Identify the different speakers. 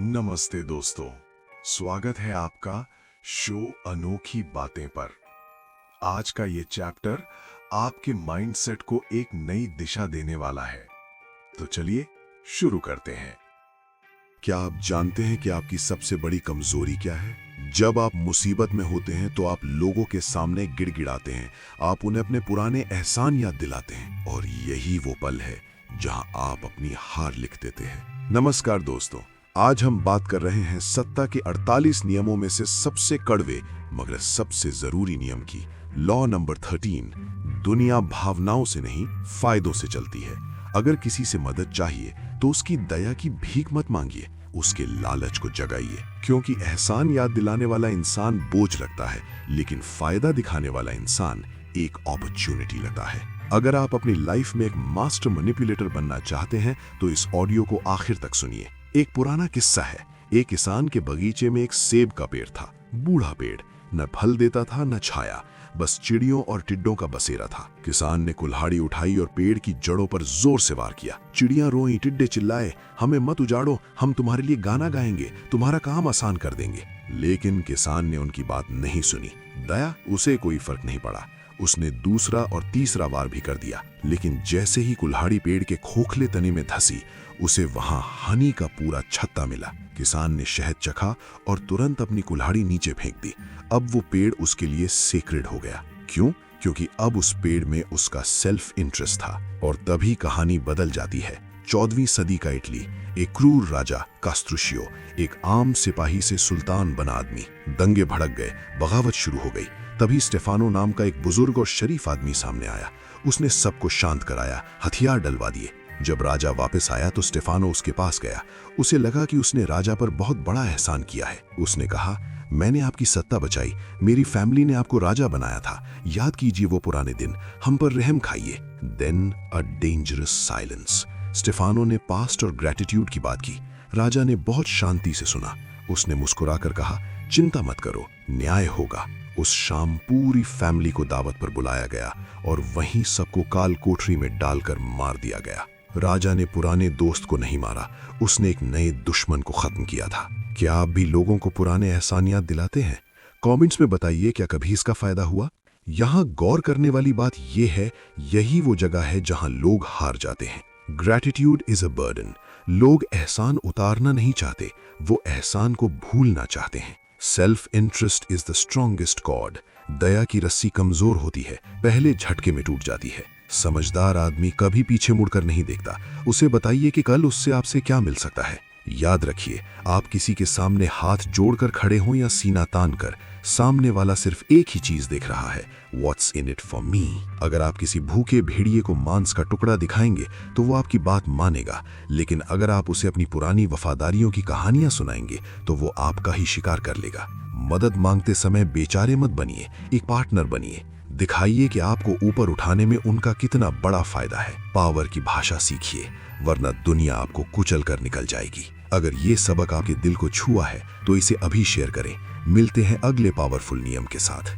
Speaker 1: नमस्ते दोस्तों, स्वागत है आपका शो अनोखी बातें पर। आज का ये चैप्टर आपके माइंडसेट को एक नई दिशा देने वाला है। तो चलिए शुरू करते हैं।
Speaker 2: क्या आप जानते हैं कि आपकी सबसे बड़ी कमजोरी क्या है? जब आप मुसीबत में होते हैं तो आप लोगों के सामने गिड़गिड़ाते हैं, आप उन्हें अपने पुराने एहसान याद दिलाते हैं, और यही वो पल है जहां आप अपनी हार लिख देते हैं। नमस्कार दोस्तों, आज हम बात कर रहे हैं सत्ता के 48 नियमों में से सबसे कड़वे मगर सबसे जरूरी नियम की। Law number 13। दुनिया भावनाओं से नहीं, फायदों से चलती है। अगर किसी से मदद चाहिए तो उसकी दया की भीख मत मांगिए, उसके लालच को जगाइए, क्योंकि एहसान याद दिलाने वाला इंसान बोझ लगता है, लेकिन फायदा दिखाने वाला इंसान एक अपॉर्चुनिटी लगता है। अगर आप अपनी लाइफ में एक मास्टर मैनिपुलेटर बनना चाहते हैं तो इस ऑडियो को आखिर तक सुनिए। एक पुराना किस्सा है। एक किसान के बगीचे में एक सेब का पेड़ था। बूढ़ा पेड़, न फल देता था न छाया, बस चिड़ियों और टिड्डों का बसेरा था। किसान ने कुल्हाड़ी उठाई और पेड़ की जड़ों पर जोर से वार किया। चिड़ियां रोईं, टिड्डे चिल्लाए, हमें मत उजाड़ो, हम तुम्हारे लिए गाना गाएंगे, तुम्हारा काम आसान कर देंगे। लेकिन किसान ने उनकी बात नहीं सुनी। दया उसे कोई फर्क नहीं पड़ा। उसने दूसरा और तीसरा वार भी कर दिया, लेकिन जैसे ही कुल्हाड़ी पेड़ के खोखले तने में धसी, उसे वहां हनी का पूरा छत्ता मिला। किसान ने शहद चखा और तुरंत अपनी कुल्हाड़ी नीचे फेंक दी। अब वो पेड़ उसके लिए सेक्रेड हो गया। क्यों? क्योंकि अब उस पेड़ में उसका सेल्फ इंटरेस्ट था। और तभी कहानी बदल जाती है। 14वीं सदी का इटली। एक क्रूर राजा कास्त्रुशियो एक आम सिपाही से सुल्तान बना आदमी। दंगे भड़क गए, बगावत शुरू हो गई। तभी स्टेफानो नाम का एक बुजुर्ग और शरीफ आदमी सामने आया। उसने सबको शांत कराया, हथियार डलवा दिए। जब राजा वापस आया तो स्टेफानो उसके पास गया। उसे लगा कि उसने राजा पर बहुत बड़ा एहसान किया है। उसने कहा, मैंने आपकी सत्ता बचाई, मेरी फैमिली ने आपको राजा बनाया था, याद कीजिए वो पुराने दिन, हम पर रहम खाइए। Then a dangerous silence. Stefano ने पास्ट और ग्रेटिट्यूड की बात की। राजा ने बहुत शांति से सुना। उसने मुस्कुराकर कहा, चिंता मत करो, न्याय होगा। उस शाम पूरी फैमिली को दावत पर बुलाया गया और वहीं सबको काल कोठरी में डालकर मार दिया गया। राजा ने पुराने दोस्त को नहीं मारा, उसने एक नए दुश्मन को खत्म किया था। क्या आप भी लोगों को पुराने एहसान याद दिलाते हैं? कमेंट्स में बताइए, क्या कभी इसका फायदा हुआ? यहाँ गौर करने वाली बात यह है, यही वो जगह है जहां लोग हार जाते हैं। Gratitude is a burden. लोग एहसान उतारना नहीं चाहते, वो एहसान को भूलना चाहते हैं। Self interest is the strongest cord. दया की रस्सी कमजोर होती है, पहले झटके में टूट जाती है। समझदार आदमी कभी पीछे मुड़कर नहीं देखता। उसे बताइए कि कल उससे आपसे क्या मिल सकता है। याद रखिए, आप किसी के सामने हाथ जोड़कर खड़े हों या सीना तान कर, सामने वाला सिर्फ एक ही चीज देख रहा है, what's in it for me. अगर आप किसी भूखे भेड़िए को मांस का टुकड़ा दिखाएंगे तो वो आपकी बात मानेगा, लेकिन अगर आप उसे अपनी पुरानी वफादारियों की कहानियां सुनाएंगे तो वो आपका ही शिकार कर लेगा। मदद मांगते समय बेचारे मत बनिए, एक पार्टनर बनिए। दिखाइए कि आपको ऊपर उठाने में उनका कितना बड़ा फायदा है। पावर की भाषा सीखिए, वरना दुनिया आपको कुचल कर निकल जाएगी। अगर ये सबक आपके दिल को छुआ है तो इसे अभी शेयर करें। मिलते हैं अगले पावरफुल नियम के साथ।